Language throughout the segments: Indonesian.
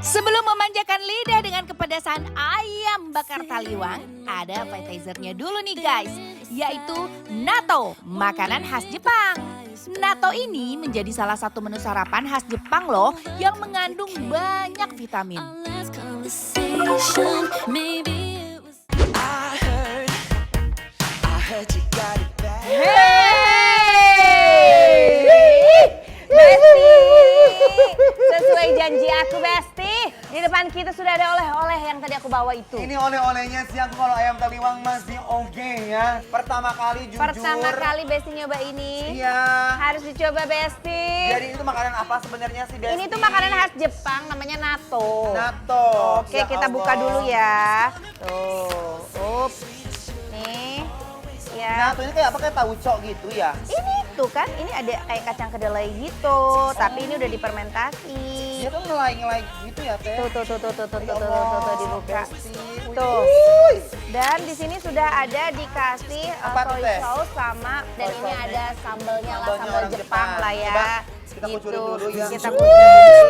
Sebelum memanjakan lidah dengan kepedasan ayam bakar taliwang, ada appetizernya dulu nih guys, yaitu natto, makanan khas Jepang. Natto ini menjadi salah satu menu sarapan khas Jepang loh yang mengandung banyak vitamin. Besti, sesuai janji aku Besti, di depan kita sudah ada oleh-oleh yang tadi aku bawa itu. Ini oleh-olehnya sih, aku kalau ayam taliwang masih oke ya. Pertama kali jujur. Pertama kali Besti nyoba ini. Iya. Harus dicoba Besti. Jadi itu makanan apa sebenarnya sih Besti? Ini tuh makanan khas Jepang namanya natto. Natto. Oke, Ya kita buka Allah. dulu ya. Tuh. Nih. Ya. Natto ini kayak apa, kayak tauco gitu ya? Ini tuh kan, ini ada kayak kacang kedelai gitu, tapi ini udah difermentasi. Dia tuh ngelai-ngelai gitu ya Teh? Tuh, Ya Allah, dibuka. Besti. Tuh. Wuih. Dan di sini sudah ada dikasih Apa tuh, soy Teh? sauce sama, dan Soy ini sauce. ada sambelnya lah, Sambelnya sambal orang Jepang Jepang. lah ya. Coba kita kucurin dulu ya. Kita kucurin.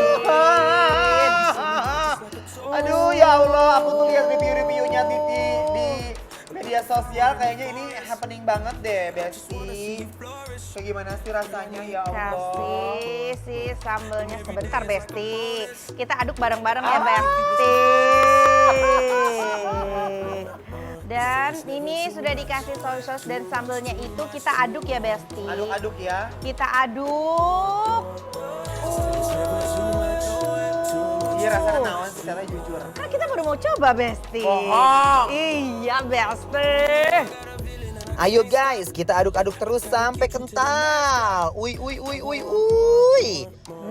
Aduh ya Allah, aku tuh lihat review-reviewnya di media sosial, kayaknya ini happening banget deh Besti. Kayak gimana sih rasanya ya Allah? Kasih si sambelnya sebentar Besti. Kita aduk bareng-bareng ya Besti. Dan ini sudah dikasih soy sauce dan sambelnya itu kita aduk ya Besti. Aduk-aduk ya. Kita aduk. Iya rasanya naon sih secara jujur. Kan kita baru mau coba Besti. Bohong. Iya Besti. Ayo guys, kita aduk-aduk terus sampai kental. Ui.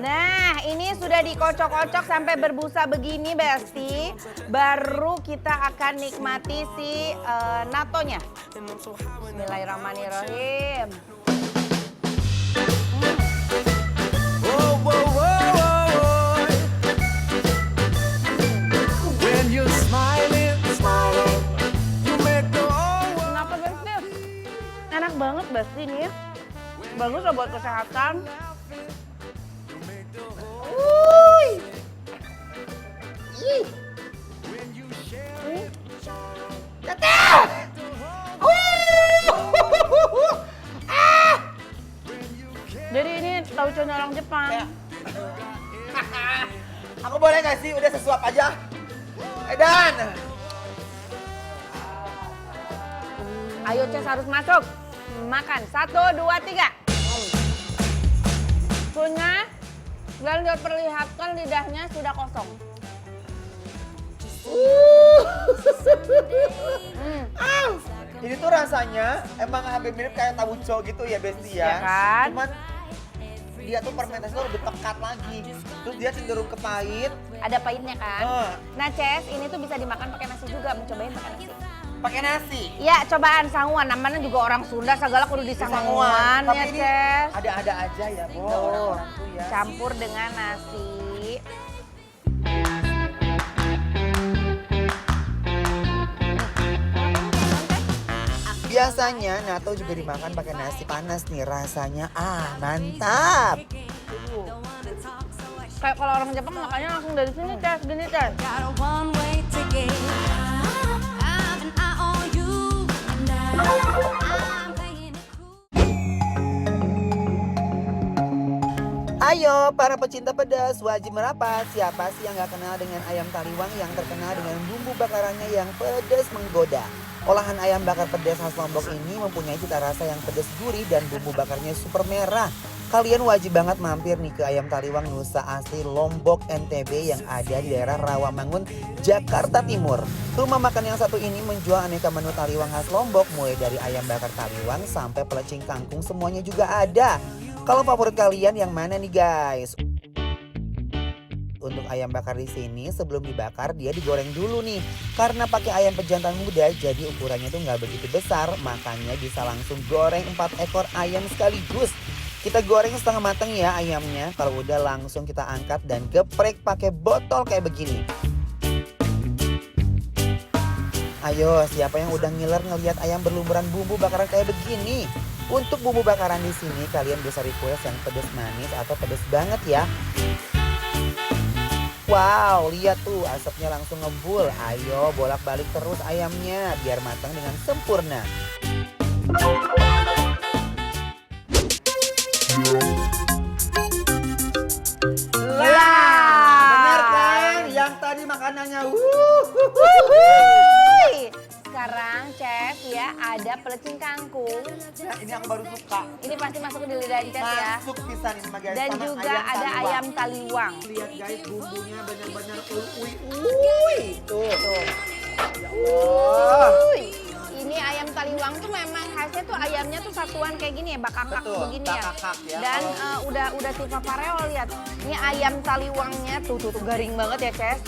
Nah, ini sudah dikocok-kocok sampai berbusa begini, Besti. Baru kita akan nikmati si nattonya. Bismillahirrahmanirrahim. When you're smiling, you make the whole world. Kenapa, Besti? Enak banget, Besti, nih. Bagus loh buat kesehatan. Jadi ini tauconya orang Jepang. Aku boleh gak sih udah sesuap aja? Edan. Ayo Ces harus masuk. Makan. 1, 2, 3. Punya. Dan diperlihatkan lidahnya sudah kosong. Ini tuh rasanya emang hampir mirip kayak tauco gitu ya Besti ya. Ya kan? Cuman dia tuh fermentasinya lebih pekat lagi. Terus dia cenderung ke pahit. Ada pahitnya kan? Nah Ces, ini tuh bisa dimakan pakai nasi juga. Mencobain pakai nasi. Pakai nasi. Ya cobaan sanguan. Namanya juga orang Sunda. Segala kudu disanguan Tapi ya ini Ces. ada-ada aja ya Bo. Tuh, Orang-orang tuh ya. campur dengan nasi. Biasanya natto juga dimakan pakai nasi panas nih, rasanya mantap. Kayak kalau orang Jepang makannya langsung dari sini Ces, gini Ces. Got a one-way ticket. I have an eye on you, and I'm playing it cool. Ayo para pecinta pedas wajib merapat. Siapa sih yang gak kenal dengan ayam taliwang yang terkenal dengan bumbu bakarannya yang pedas menggoda. Olahan ayam bakar pedas khas Lombok ini mempunyai cita rasa yang pedas gurih dan bumbu bakarnya super merah. Kalian wajib banget mampir nih ke Ayam Taliwang Nusa asli Lombok NTB yang ada di daerah Rawamangun, Jakarta Timur. Rumah makan yang satu ini menjual aneka menu taliwang khas Lombok, mulai dari ayam bakar taliwang sampai pelecing kangkung semuanya juga ada. Kalau favorit kalian yang mana nih guys? Untuk ayam bakar di sini sebelum dibakar dia digoreng dulu nih. Karena pakai ayam pejantan muda jadi ukurannya tuh nggak begitu besar, makanya bisa langsung goreng 4 ekor ayam sekaligus. Kita goreng setengah matang ya ayamnya. Kalau udah langsung kita angkat dan geprek pakai botol kayak begini. Ayo, siapa yang udah ngiler ngelihat ayam berlumuran bumbu bakaran kayak begini? Untuk bumbu bakaran di sini kalian bisa request yang pedas manis atau pedas banget ya. Wow, lihat tuh asapnya langsung ngebul. Ayo bolak-balik terus ayamnya biar matang dengan sempurna. Benar kan? Yang tadi makanannya. Wuih. Sekarang Chef ya ada pelecing kangkung. Nah, ini aku baru suka. Ini pasti masuk ke lidah Chef ya. Masuk pisan ini mah guys. Dan sama juga ada taliwang. ayam taliwang. Lihat guys bumbunya benar-benar uy. Tuh. Ya Allah. Wuih. Ini ayam taliwang tuh memang khasnya tuh ayamnya tuh satuan kayak gini ya, bakakak Betul, begini ya. bakakak ya. Dan udah Tifa Pareo lihat. Ini ayam taliwangnya tuh garing banget ya, Chef.